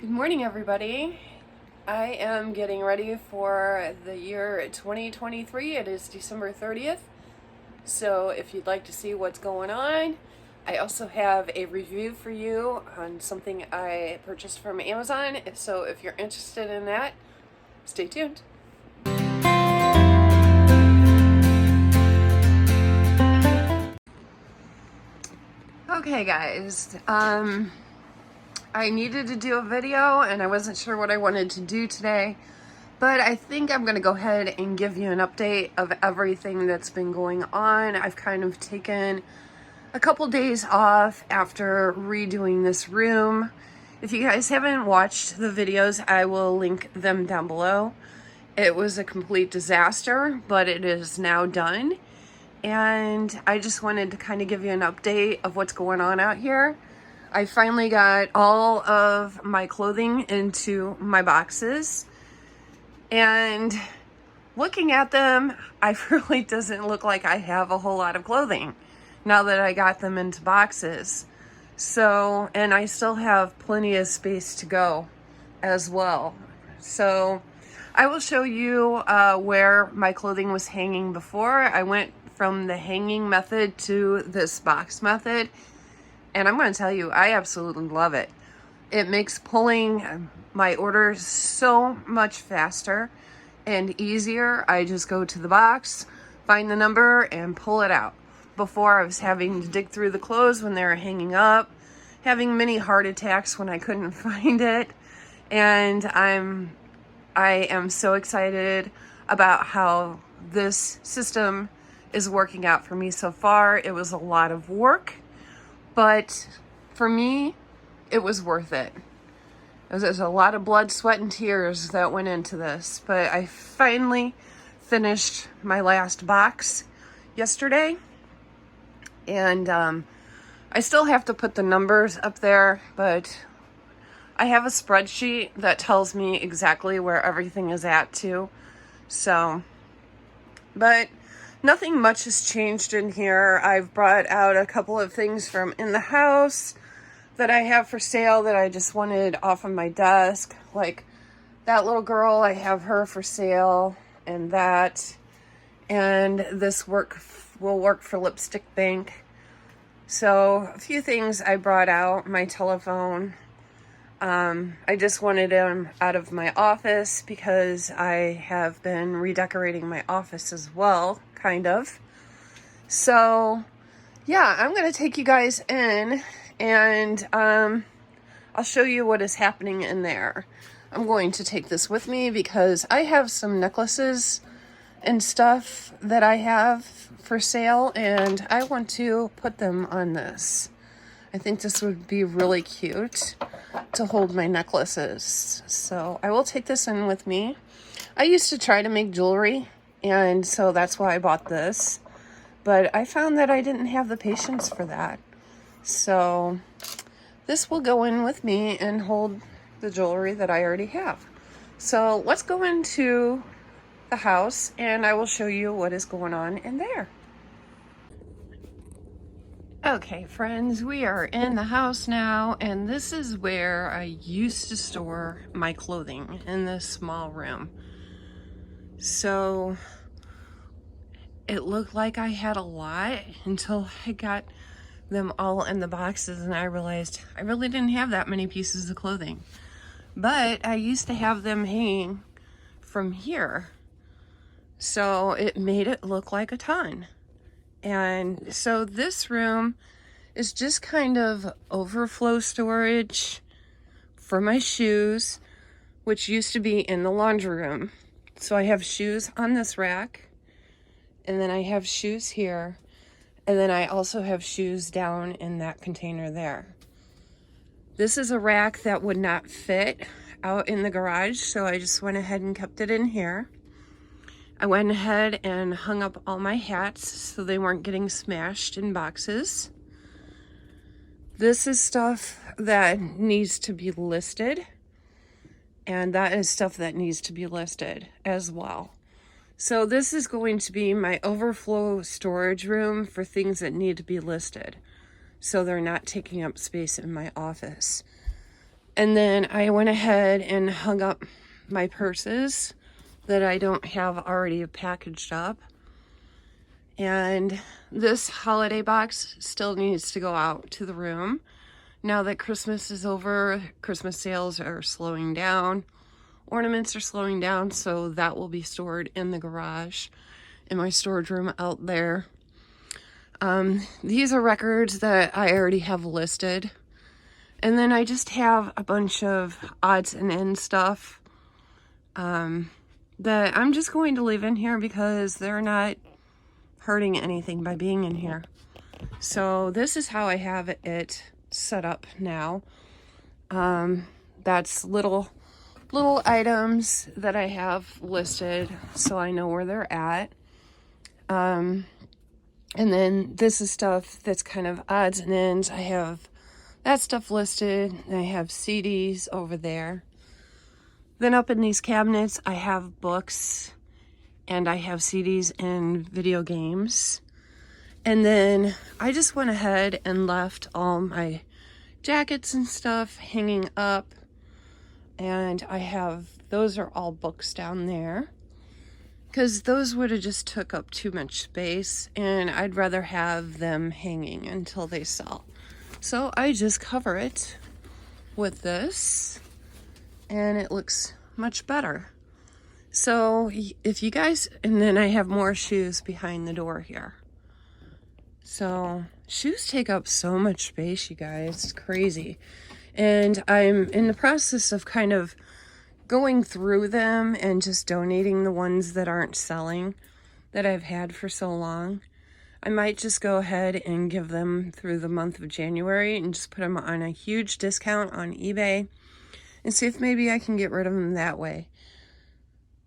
Good morning, everybody. I am getting ready for the year 2023. It is December 30th. So if you'd like to see what's going on, I also have a review for you on something I purchased from Amazon. So if you're interested in that, stay tuned. Okay, guys. I needed to do a video and I wasn't sure what I wanted to do today, but I think I'm going to go ahead and give you an update of everything that's been going on. I've kind of taken a couple days off after redoing this room. If you guys haven't watched the videos, I will link them down below. It was a complete disaster, but it is now done. And I just wanted to kind of give you an update of what's going on out here. I finally got all of my clothing into my boxes, and looking at them, I really doesn't look like I have a whole lot of clothing now that I got them into boxes. So, and I still have plenty of space to go as well. So I will show you where my clothing was hanging before. I went from the hanging method to this box method. And I'm going to tell you, I absolutely love it. It makes pulling my orders so much faster and easier. I just go to the box, find the number, and pull it out. Before, I was having to dig through the clothes when they were hanging up, having many heart attacks when I couldn't find it. And I am so excited about how this system is working out for me so far. It was a lot of work, but for me, it was worth it. There's a lot of blood, sweat, and tears that went into this, but I finally finished my last box yesterday, and I still have to put the numbers up there, but I have a spreadsheet that tells me exactly where everything is at too. So, but nothing much has changed in here. I've brought out a couple of things from in the house that I have for sale that I just wanted off of my desk. Like that little girl, I have her for sale, and that. And this will work for Lipstick Bank. So a few things I brought out. My telephone. I just wanted him out of my office because I have been redecorating my office as well, kind of. So, yeah, I'm going to take you guys in, and I'll show you what is happening in there. I'm going to take this with me because I have some necklaces and stuff that I have for sale, and I want to put them on this. I think this would be really cute to hold my necklaces. So I will take this in with me. I used to try to make jewelry, and so that's why I bought this. But I found that I didn't have the patience for that. So this will go in with me and hold the jewelry that I already have. So let's go into the house, and I will show you what is going on in there. Okay, friends, we are in the house now, and this is where I used to store my clothing, in this small room. So it looked like I had a lot until I got them all in the boxes, and I realized I really didn't have that many pieces of clothing. But I used to have them hanging from here, so it made it look like a ton. And so this room is just kind of overflow storage for my shoes, which used to be in the laundry room. So I have shoes on this rack, and then I have shoes here, and then I also have shoes down in that container there. This is a rack that would not fit out in the garage, so I just went ahead and kept it in here. I went ahead and hung up all my hats so they weren't getting smashed in boxes. This is stuff that needs to be listed, and that is stuff that needs to be listed as well. So this is going to be my overflow storage room for things that need to be listed, so they're not taking up space in my office. And then I went ahead and hung up my purses that I don't have already packaged up. And this holiday box still needs to go out to the room. Now that Christmas is over, Christmas sales are slowing down. Ornaments are slowing down, so that will be stored in the garage, in my storage room out there. These are records that I already have listed. And then I just have a bunch of odds and ends stuff that I'm just going to leave in here because they're not hurting anything by being in here. So this is how I have it set up now. That's little items that I have listed so I know where they're at. And then this is stuff that's kind of odds and ends. I have that stuff listed. I have CDs over there. Then up in these cabinets, I have books and I have CDs and video games. And then I just went ahead and left all my jackets and stuff hanging up. And I have, those are all books down there, because those would have just took up too much space and I'd rather have them hanging until they sell. So I just cover it with this and it looks much better. So if you guys, and then I have more shoes behind the door here. So shoes take up so much space, you guys, it's crazy. And I'm in the process of kind of going through them and just donating the ones that aren't selling that I've had for so long. I might just go ahead and give them through the month of January and just put them on a huge discount on eBay and see if maybe I can get rid of them that way.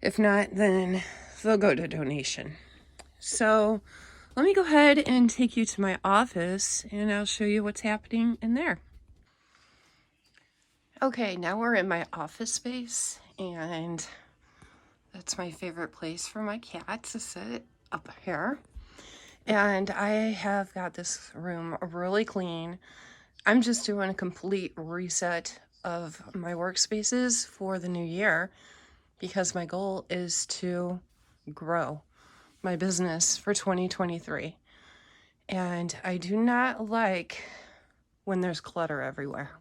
If not, then they'll go to donation. So let me go ahead and take you to my office and I'll show you what's happening in there. Okay, now we're in my office space, and that's my favorite place for my cat to sit, up here. And I have got this room really clean. I'm just doing a complete reset of my workspaces for the new year because my goal is to grow my business for 2023. And I do not like when there's clutter everywhere.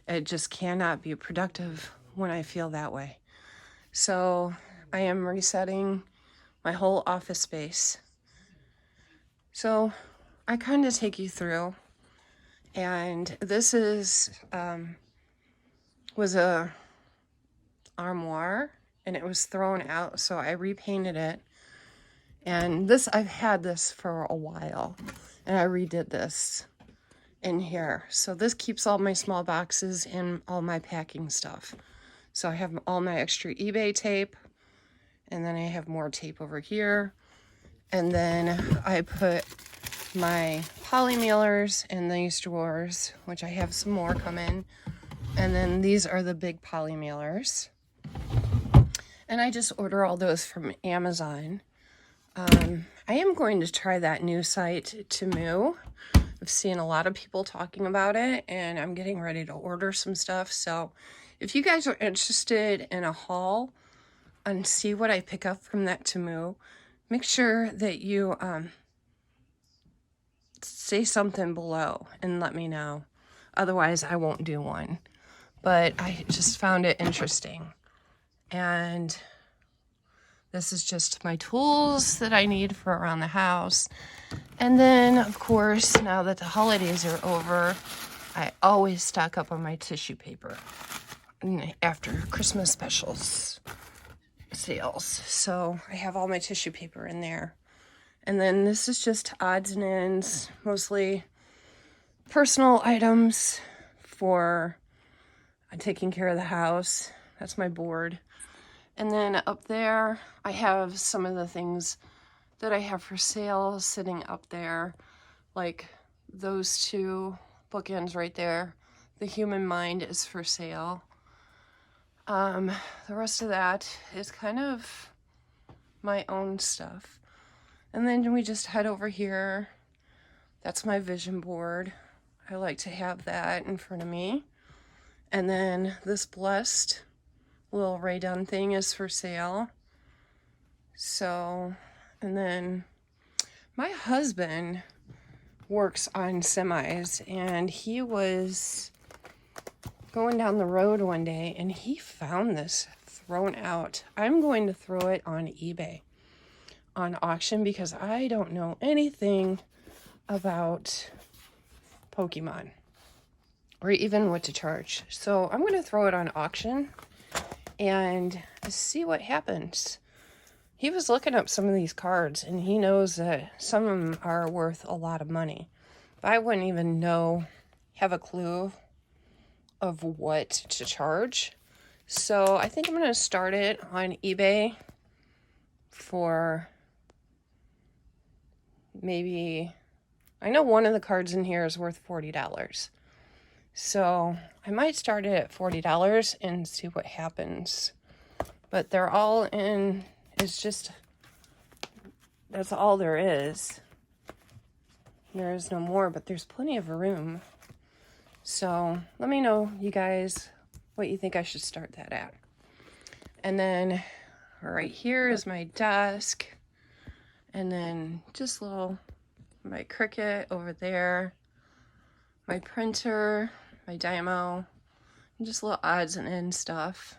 It just cannot be productive when I feel that way. So I am resetting my whole office space. So I kind of take you through, and this is was a armoire and it was thrown out, so I repainted it. And this, I've had this for a while and I redid this in here. So this keeps all my small boxes and all my packing stuff. So I have all my extra eBay tape, and then I have more tape over here. And then I put my poly mailers in these drawers, which I have some more come in. And then these are the big poly mailers. And I just order all those from Amazon. I am going to try that new site, Temu. I've seen a lot of people talking about it, and I'm getting ready to order some stuff. So if you guys are interested in a haul and see what I pick up from that Temu, make sure that you say something below and let me know. Otherwise, I won't do one. But I just found it interesting. And this is just my tools that I need for around the house. And then, of course, now that the holidays are over, I always stock up on my tissue paper after Christmas specials sales. So I have all my tissue paper in there. And then this is just odds and ends, mostly personal items for taking care of the house. That's my board. And then up there, I have some of the things that I have for sale sitting up there, like those two bookends right there. The Human Mind is for sale. The rest of that is kind of my own stuff. And then we just head over here. That's my vision board. I like to have that in front of me. And then this Blessed little Ray Dunn thing is for sale. So, and then my husband works on semis, and he was going down the road one day and he found this thrown out. I'm going to throw it on eBay on auction because I don't know anything about Pokemon or even what to charge. So I'm going to throw it on auction and see what happens. He was looking up some of these cards and he knows that some of them are worth a lot of money. But I wouldn't even have a clue of what to charge. So I think I'm going to start it on eBay for maybe, I know one of the cards in here is worth $40. So I might start it at $40 and see what happens. But they're all in, it's just, that's all there is. There is no more, but there's plenty of room. So let me know, you guys, what you think I should start that at. And then right here is my desk. And then just my Cricut over there. My printer, my Dymo, and just little odds and ends stuff.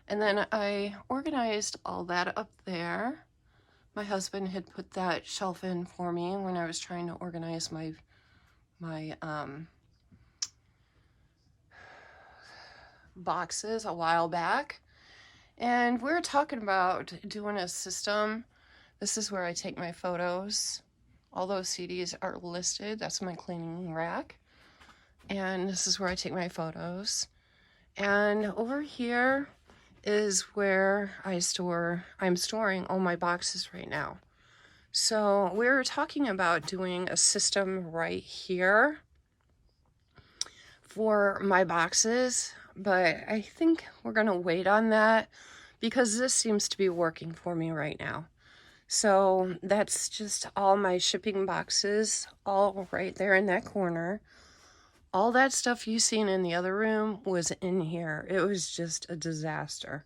And then I organized all that up there. My husband had put that shelf in for me when I was trying to organize my boxes a while back. And we were talking about doing a system. This is where I take my photos. All those CDs are listed. That's my cleaning rack. And this is where I take my photos. And over here is where I'm storing all my boxes right now. So we were talking about doing a system right here for my boxes, but I think we're gonna wait on that because this seems to be working for me right now. So that's just all my shipping boxes, all right there in that corner. All that stuff you seen in the other room was in here. It was just a disaster.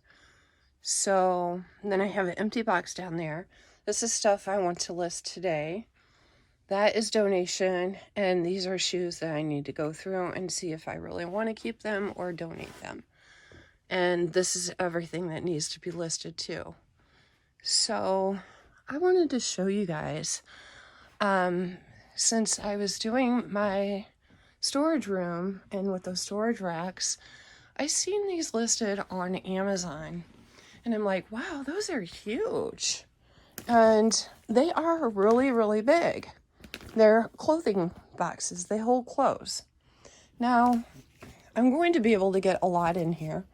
So then I have an empty box down there. This is stuff I want to list today. That is donation, and these are shoes that I need to go through and see if I really want to keep them or donate them. And this is everything that needs to be listed too. So I wanted to show you guys, since I was doing my storage room and with those storage racks, I seen these listed on Amazon. And I'm like, wow, those are huge. And they are really, really big. They're clothing boxes. They hold clothes. Now, I'm going to be able to get a lot in here.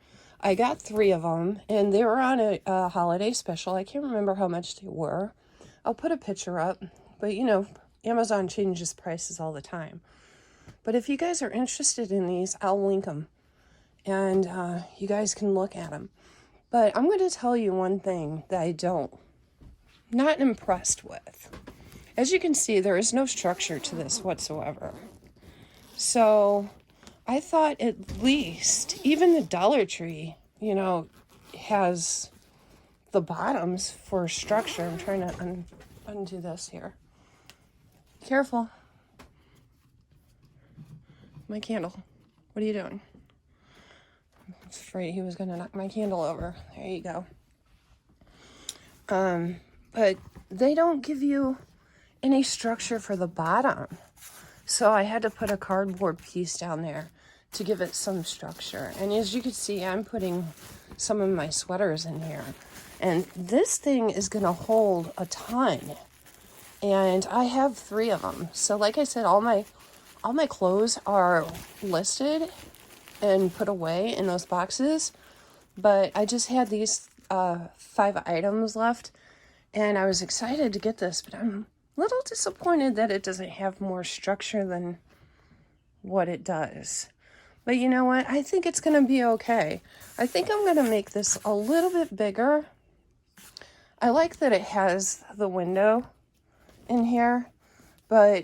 I got 3 of them, and they were on a holiday special. I can't remember how much they were. I'll put a picture up. But, you know, Amazon changes prices all the time. But if you guys are interested in these, I'll link them. And you guys can look at them. But I'm going to tell you one thing that not impressed with. As you can see, there is no structure to this whatsoever. So I thought at least, even the Dollar Tree, you know, has the bottoms for structure. I'm trying to undo this here. Careful. My candle. What are you doing? I was afraid he was going to knock my candle over. There you go. But they don't give you any structure for the bottom. So I had to put a cardboard piece down there to give it some structure. And as you can see, I'm putting some of my sweaters in here. And this thing is going to hold a ton. And I have 3 of them. So like I said, all my clothes are listed and put away in those boxes. But I just had these 5 items left. And I was excited to get this, but I'm a little disappointed that it doesn't have more structure than what it does. But you know what? I think it's going to be okay. I think I'm going to make this a little bit bigger. I like that it has the window in here, but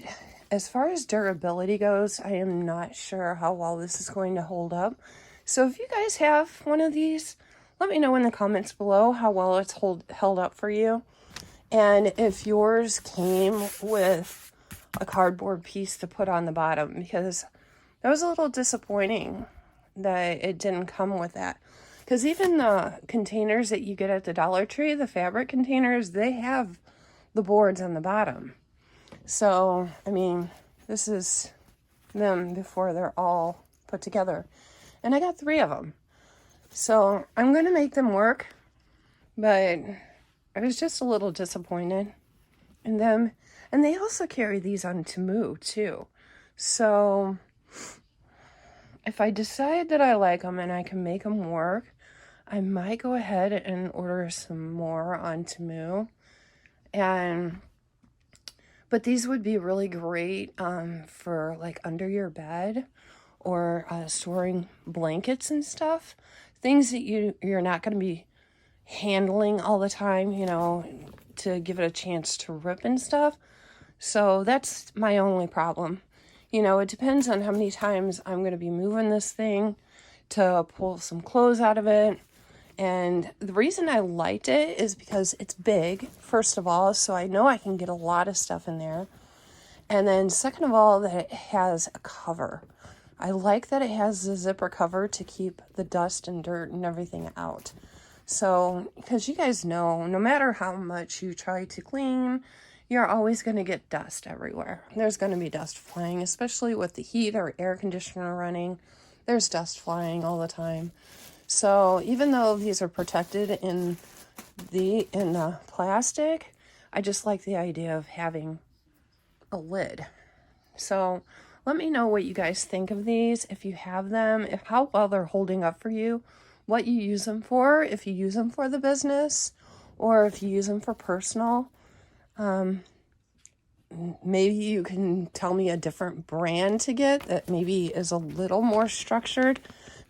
as far as durability goes, I am not sure how well this is going to hold up. So if you guys have one of these, let me know in the comments below how well it's held up for you. And if yours came with a cardboard piece to put on the bottom, because that was a little disappointing that it didn't come with that. Because even the containers that you get at the Dollar Tree, the fabric containers, they have the boards on the bottom. So, I mean, this is them before they're all put together. And I got 3 of them. So, I'm going to make them work. But I was just a little disappointed in them. And they also carry these on Temu, too. So, if I decide that I like them and I can make them work, I might go ahead and order some more on Temu. But these would be really great for like under your bed or storing blankets and stuff. Things that you're not going to be handling all the time, you know, to give it a chance to rip and stuff. So that's my only problem. You know, it depends on how many times I'm going to be moving this thing to pull some clothes out of it. And the reason I liked it is because it's big, first of all, so I know I can get a lot of stuff in there. And then second of all, that it has a cover. I like that it has the zipper cover to keep the dust and dirt and everything out. So, because you guys know, no matter how much you try to clean, you're always going to get dust everywhere. There's going to be dust flying, especially with the heat or air conditioner running. There's dust flying all the time. So even though these are protected in the plastic, I just like the idea of having a lid. So let me know what you guys think of these, if you have them, how well they're holding up for you, what you use them for, if you use them for the business, or if you use them for personal. Maybe you can tell me a different brand to get that maybe is a little more structured.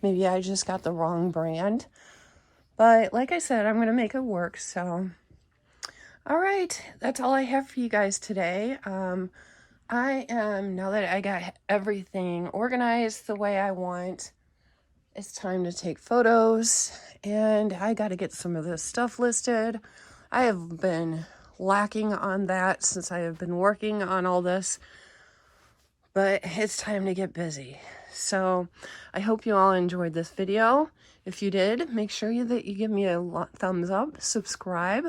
Maybe I just got the wrong brand. But like I said, I'm going to make it work. So, all right. That's all I have for you guys today. Now that I got everything organized the way I want, it's time to take photos. And I got to get some of this stuff listed. I have been lacking on that since I have been working on all this. But it's time to get busy. So I hope you all enjoyed this video. If you did, make sure that you give me a thumbs up, subscribe.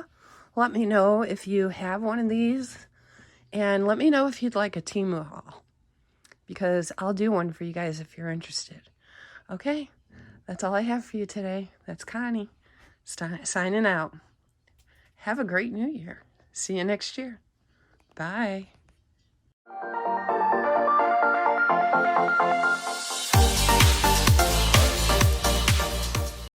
Let me know if you have one of these. And let me know if you'd like a Temu haul. Because I'll do one for you guys if you're interested. Okay, that's all I have for you today. That's Connie signing out. Have a great new year. See you next year. Bye.